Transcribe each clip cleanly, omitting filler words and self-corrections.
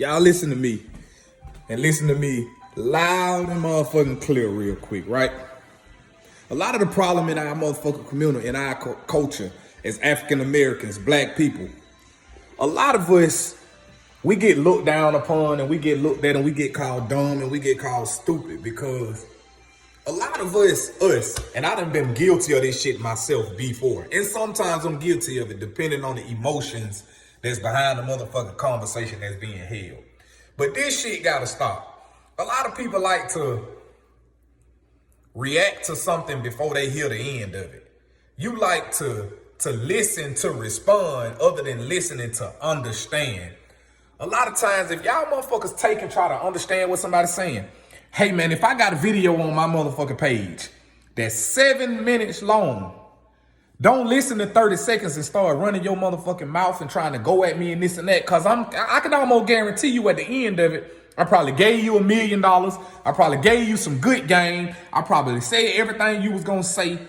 Y'all listen to me. And listen to me loud and motherfucking clear real quick, right? A lot of the problem in our motherfucking community, in our culture, as African Americans, black people, a lot of us, we get looked down upon and we get looked at and we get called dumb and we get called stupid because a lot of us, and I done been guilty of this shit myself before. And sometimes I'm guilty of it depending on the emotions that's behind the motherfucking conversation that's being held. But this shit gotta stop. A lot of people like to react to something before they hear the end of it. You like to listen to respond other than listening to understand. A lot of times, if y'all motherfuckers take and try to understand what somebody's saying, hey man, if I got a video on my motherfucking page that's 7 minutes long, don't listen to 30 seconds and start running your motherfucking mouth and trying to go at me and this and that, cause I can almost guarantee you at the end of it, I probably gave you $1 million. I probably gave you some good game. I probably said everything you was gonna say,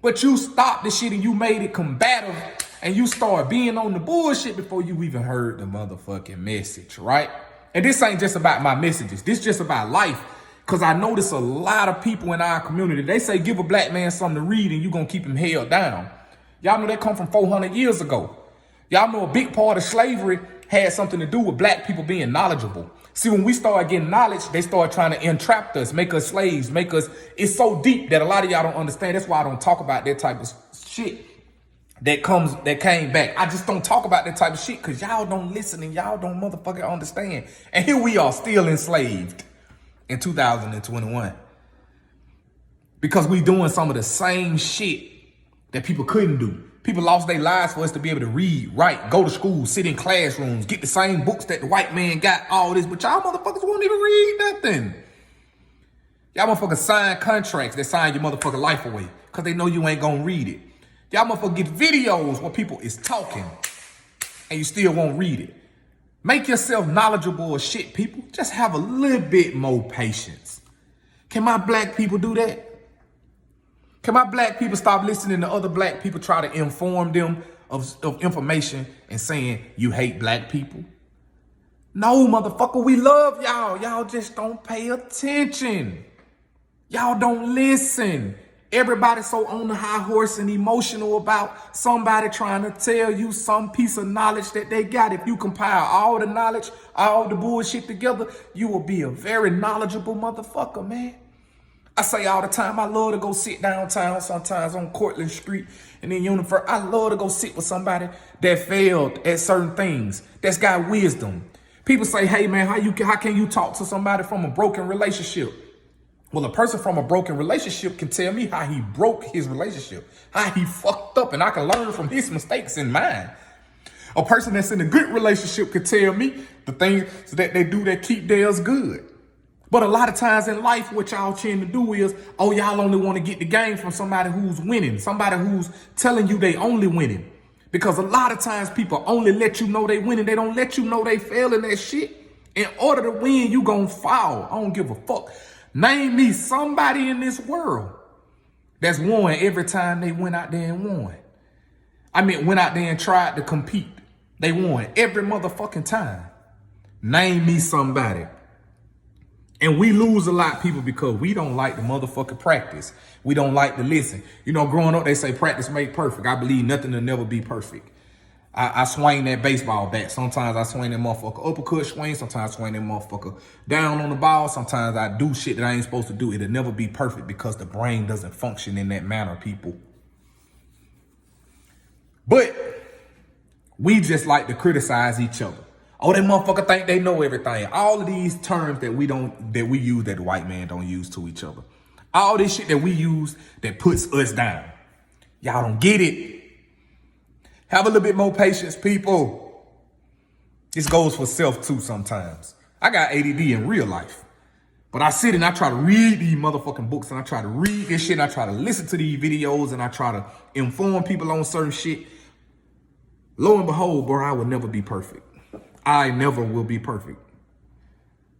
but you stopped the shit and you made it combative and you start being on the bullshit before you even heard the motherfucking message, right? And this ain't just about my messages. This just about life. Because I notice a lot of people in our community, they say give a black man something to read and you going to keep him held down. Y'all know that come from 400 years ago. Y'all know a big part of slavery had something to do with black people being knowledgeable. See, when we start getting knowledge, they start trying to entrap us, make us slaves, make us... It's so deep that a lot of y'all don't understand. That's why I don't talk about that type of shit that came back. I just don't talk about that type of shit because y'all don't listen and y'all don't motherfucking understand. And here we are still enslaved in 2021 because we doing some of the same shit that people couldn't do. People lost their lives for us to be able to read, write, go to school, sit in classrooms, get the same books that the white man got, all this, but y'all motherfuckers won't even read nothing. Y'all motherfuckers sign contracts that sign your motherfucking life away because they know you ain't gonna read it. Y'all motherfuckers get videos where people is talking and you still won't read it. Make yourself knowledgeable of shit, people. Just have a little bit more patience. Can my black people do that? Can my black people stop listening to other black people try to inform them of information and saying you hate black people? No, motherfucker, we love y'all. Y'all just don't pay attention. Y'all don't listen. Everybody's so on the high horse and emotional about somebody trying to tell you some piece of knowledge that they got. If you compile all the knowledge, all the bullshit together, you will be a very knowledgeable motherfucker, man. I say all the time, I love to go sit downtown sometimes on Cortlandt Street and in Unifor. I love to go sit with somebody that failed at certain things, that's got wisdom. People say, hey man, how can you talk to somebody from a broken relationship? Well, a person from a broken relationship can tell me how he broke his relationship, how he fucked up, and I can learn from his mistakes and mine. A person that's in a good relationship can tell me the things that they do that keep theirs good. But a lot of times in life, what y'all tend to do is, oh, y'all only want to get the game from somebody who's winning, somebody who's telling you they only winning. Because a lot of times people only let you know they winning. They don't let you know they failing that shit. In order to win, you gonna fall. I don't give a fuck. Name me somebody in this world that's won every time they went out there and won. I mean, went out there and tried to compete. They won every motherfucking time. Name me somebody. And we lose a lot, people, because we don't like the motherfucking practice. We don't like to listen. You know, growing up, they say practice make perfect. I believe nothing will never be perfect. I swing that baseball bat. Sometimes I swing that motherfucker uppercut swing. Sometimes I swing that motherfucker down on the ball. Sometimes I do shit that I ain't supposed to do. It'll never be perfect because the brain doesn't function in that manner, people. But we just like to criticize each other. Oh, that motherfucker think they know everything. All of these terms that we use that the white man don't use to each other. All this shit that we use that puts us down. Y'all don't get it. Have a little bit more patience, people. This goes for self too sometimes. I got ADD in real life. But I sit and I try to read these motherfucking books and I try to read this shit and I try to listen to these videos and I try to inform people on certain shit. Lo and behold, bro, I will never be perfect. I never will be perfect.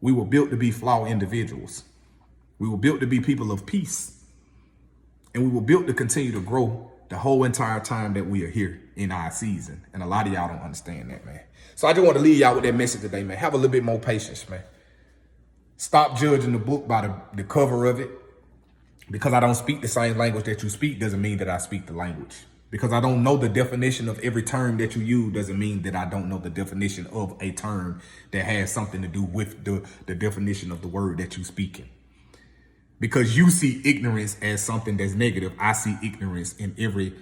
We were built to be flawed individuals. We were built to be people of peace. And we were built to continue to grow the whole entire time that we are here in our season. And a lot of y'all don't understand that, man. So I just want to leave y'all with that message today, man. Have a little bit more patience, man. Stop judging the book by the cover of it. Because I don't speak the same language that you speak doesn't mean that I speak the language. Because I don't know the definition of every term that you use doesn't mean that I don't know the definition of a term that has something to do with the definition of the word that you're speaking. Because you see ignorance as something that's negative, I see ignorance in every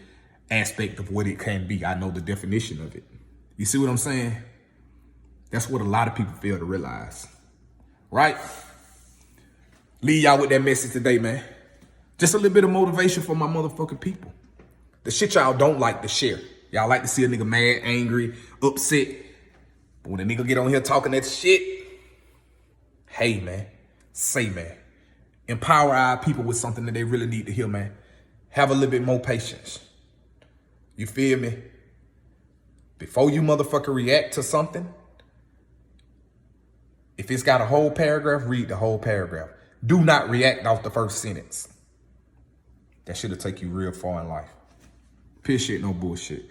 aspect of what it can be. I know the definition of it. You see what I'm saying? That's what a lot of people fail to realize. Right? Leave y'all with that message today, man. Just a little bit of motivation for my motherfucking people. The shit y'all don't like to share. Y'all like to see a nigga mad, angry, upset. But when a nigga get on here talking that shit, hey, man, say, man. Empower our people with something that they really need to hear, man. Have a little bit more patience. You feel me? Before you motherfucker react to something, if it's got a whole paragraph, read the whole paragraph. Do not react off the first sentence. That shit'll take you real far in life. Pure shit, no bullshit.